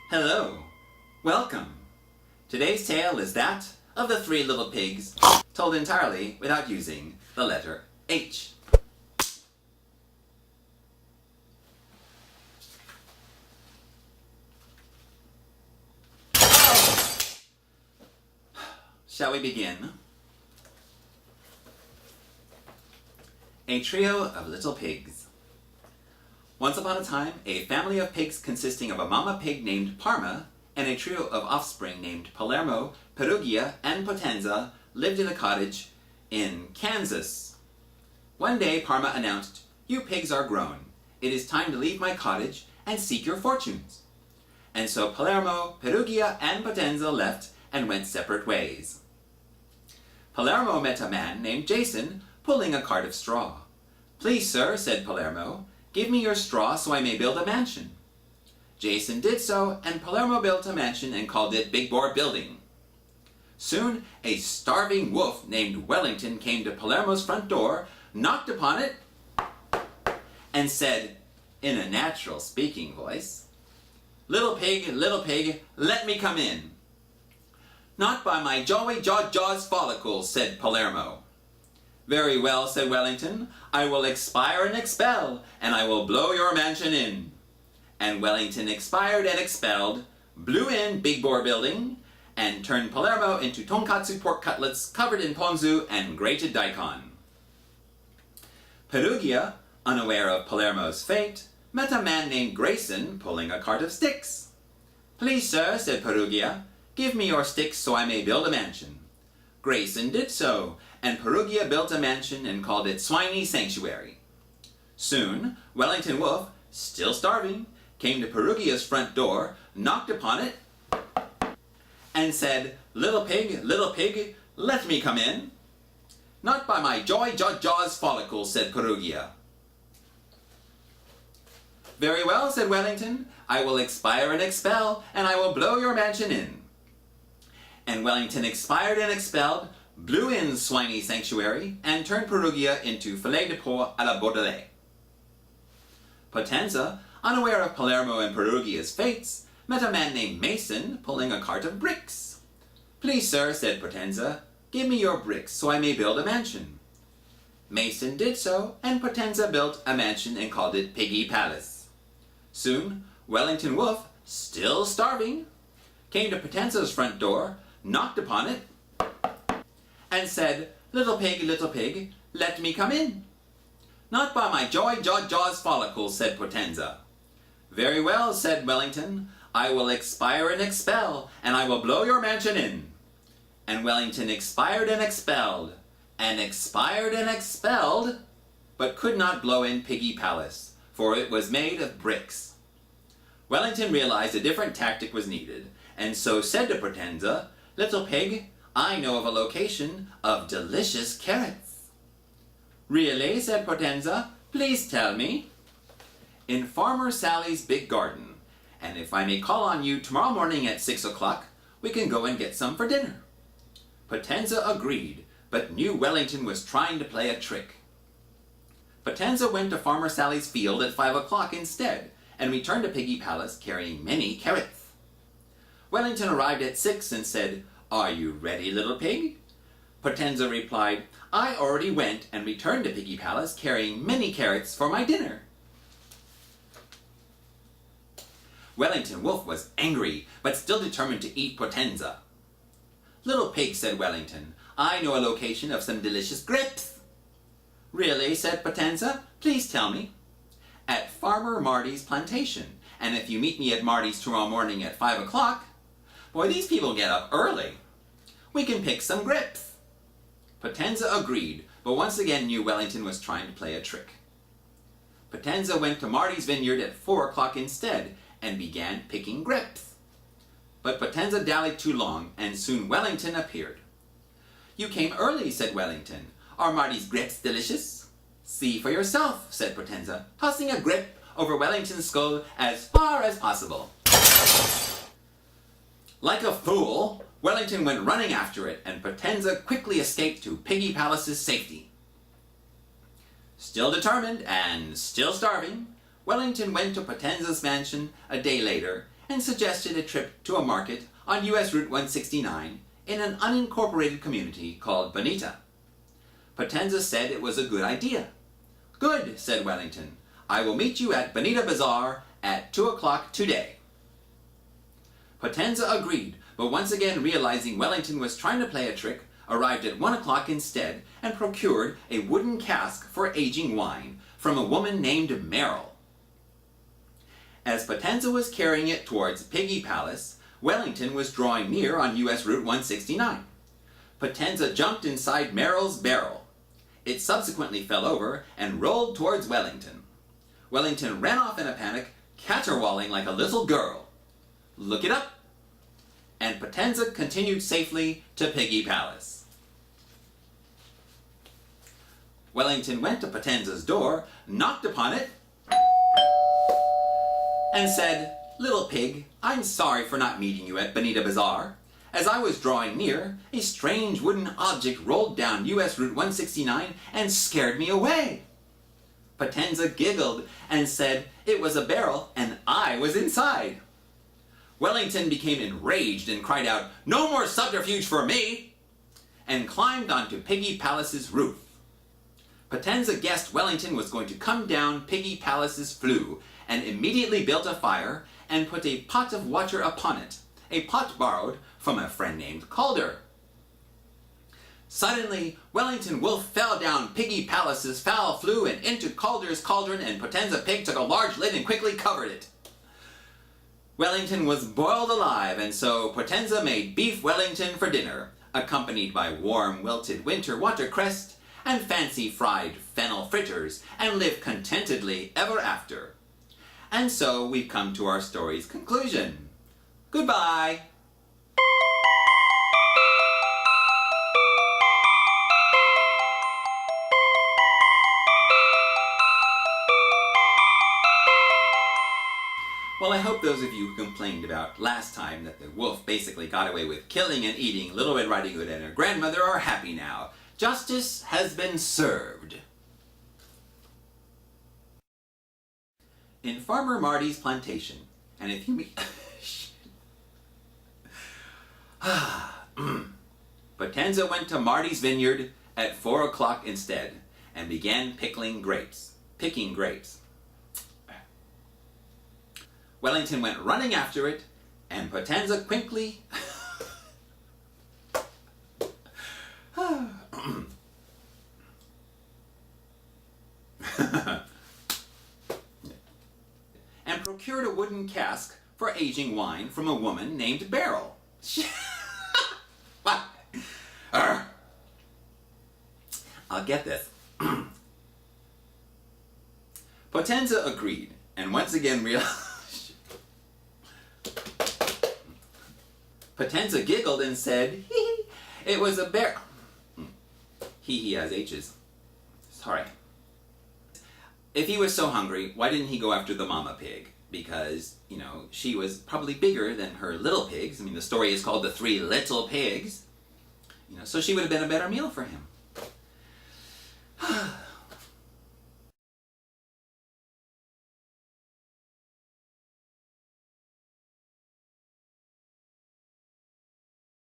Hello, welcome. Today's tale is that of the three little pigs, told entirely without using the letter H. Shall we begin? A trio of little pigs. Once upon a time, a family of pigs consisting of a mama pig named Parma and a trio of offspring named Palermo, Perugia, and Potenza lived in a cottage in Kansas. One day, Parma announced, "You pigs are grown. It is time to leave my cottage and seek your fortunes." And so Palermo, Perugia, and Potenza left and went separate ways. Palermo met a man named Jason pulling a cart of straw. "Please, sir," said Palermo, "give me your straw so I may build a mansion." Jason did so, and Palermo built a mansion and called it Big Boar Building. Soon, a starving wolf named Wellington came to Palermo's front door, knocked upon it, and said, in a natural speaking voice, little pig, let me come in." "Not by my jolly jaws follicles," said Palermo. "Very well," said Wellington, "I will expire and expel, and I will blow your mansion in." And Wellington expired and expelled, blew in Big Boar Building, and turned Palermo into tonkatsu pork cutlets covered in ponzu and grated daikon. Perugia, unaware of Palermo's fate, met a man named Grayson pulling a cart of sticks. "Please, sir," said Perugia, "give me your sticks so I may build a mansion." Grayson did so, and Perugia built a mansion and called it Swiney Sanctuary. Soon, Wellington Wolf, still starving, came to Perugia's front door, knocked upon it, and said, little pig, let me come in." "Not by my jaws follicles," said Perugia. "Very well," said Wellington, "I will expire and expel, and I will blow your mansion in." And Wellington expired and expelled, blew in Swiney Sanctuary, and turned Perugia into filet de porc à la Baudelaire. Potenza, unaware of Palermo and Perugia's fates, met a man named Mason pulling a cart of bricks. "Please, sir," said Potenza, "give me your bricks so I may build a mansion." Mason did so, and Potenza built a mansion and called it Piggy Palace. Soon, Wellington Wolf, still starving, came to Potenza's front door, knocked upon it, and said, little pig, let me come in." "Not by my jaws follicles," said Potenza. "Very well," said Wellington, "I will expire and expel, and I will blow your mansion in." And Wellington expired and expelled, but could not blow in Piggy Palace, for it was made of bricks. Wellington realized a different tactic was needed, and so said to Potenza, "Little pig, I know of a location of delicious carrots." "Really?" said Potenza. "Please tell me." "In Farmer Sally's big garden, and if I may call on you tomorrow morning at 6 o'clock, we can go and get some for dinner." Potenza agreed, but knew Wellington was trying to play a trick. Potenza went to Farmer Sally's field at 5 o'clock instead, and returned to Piggy Palace carrying many carrots. Wellington arrived at 6 and said, "Are you ready, little pig?" Potenza replied, "I already went and returned to Piggy Palace carrying many carrots for my dinner." Wellington Wolf was angry, but still determined to eat Potenza. "Little pig," said Wellington, "I know a location of some delicious grapes." "Really?" said Potenza. "Please tell me." "At Farmer Marty's plantation, and if you meet me at Marty's tomorrow morning at 5 o'clock, boy, these people get up early, we can pick some grapes." Potenza agreed, but once again knew Wellington was trying to play a trick. Potenza went to Marty's vineyard at 4 o'clock instead, and began picking grapes. But Potenza dallied too long, and soon Wellington appeared. "You came early," said Wellington. "Are Marty's grapes delicious?" "See for yourself," said Potenza, tossing a grape over Wellington's skull as far as possible. Like a fool, Wellington went running after it, and Potenza quickly escaped to Piggy Palace's safety. Still determined and still starving, Wellington went to Potenza's mansion a day later and suggested a trip to a market on US Route 169 in an unincorporated community called Bonita. Potenza said it was a good idea. "Good," said Wellington. "I will meet you at Bonita Bazaar at 2 o'clock today." Potenza agreed, but once again realizing Wellington was trying to play a trick, arrived at 1 o'clock instead and procured a wooden cask for aging wine from a woman named Merrill. As Potenza was carrying it towards Piggy Palace, Wellington was drawing near on US Route 169. Potenza jumped inside Merrill's barrel. It subsequently fell over and rolled towards Wellington. Wellington ran off in a panic, caterwauling like a little girl. Look it up! And Potenza continued safely to Piggy Palace. Wellington went to Potenza's door, knocked upon it, and said, "Little pig, I'm sorry for not meeting you at Bonita Bazaar. As I was drawing near, a strange wooden object rolled down US Route 169 and scared me away." Potenza giggled and said it was a barrel and I was inside. Wellington became enraged and cried out, "No more subterfuge for me!" and climbed onto Piggy Palace's roof. Potenza guessed Wellington was going to come down Piggy Palace's flue and immediately built a fire and put a pot of water upon it, a pot borrowed from a friend named Calder. Suddenly, Wellington Wolf fell down Piggy Palace's foul flue and into Calder's cauldron, and Potenza Pig took a large lid and quickly covered it. Wellington was boiled alive, and so Potenza made beef Wellington for dinner, accompanied by warm wilted winter watercress and fancy fried fennel fritters, and lived contentedly ever after. And so we've come to our story's conclusion. Goodbye! Well, I hope those of you who complained about last time that the wolf basically got away with killing and eating Little Red Riding Hood and her grandmother are happy now. Justice has been served. In Farmer Marty's plantation, and if you meet... Potenza went to Marty's vineyard at 4 o'clock instead, and began picking grapes. Wellington went running after it, and Potenza quickly... and procured a wooden cask for aging wine from a woman named Beryl. What? I'll get this. Potenza agreed, and once again realized... Potenza giggled and said, it was a bear... He has H's. Sorry. If he was so hungry, why didn't he go after the mama pig? Because, you know, she was probably bigger than her little pigs. I mean, the story is called The Three Little Pigs. You know, so she would have been a better meal for him.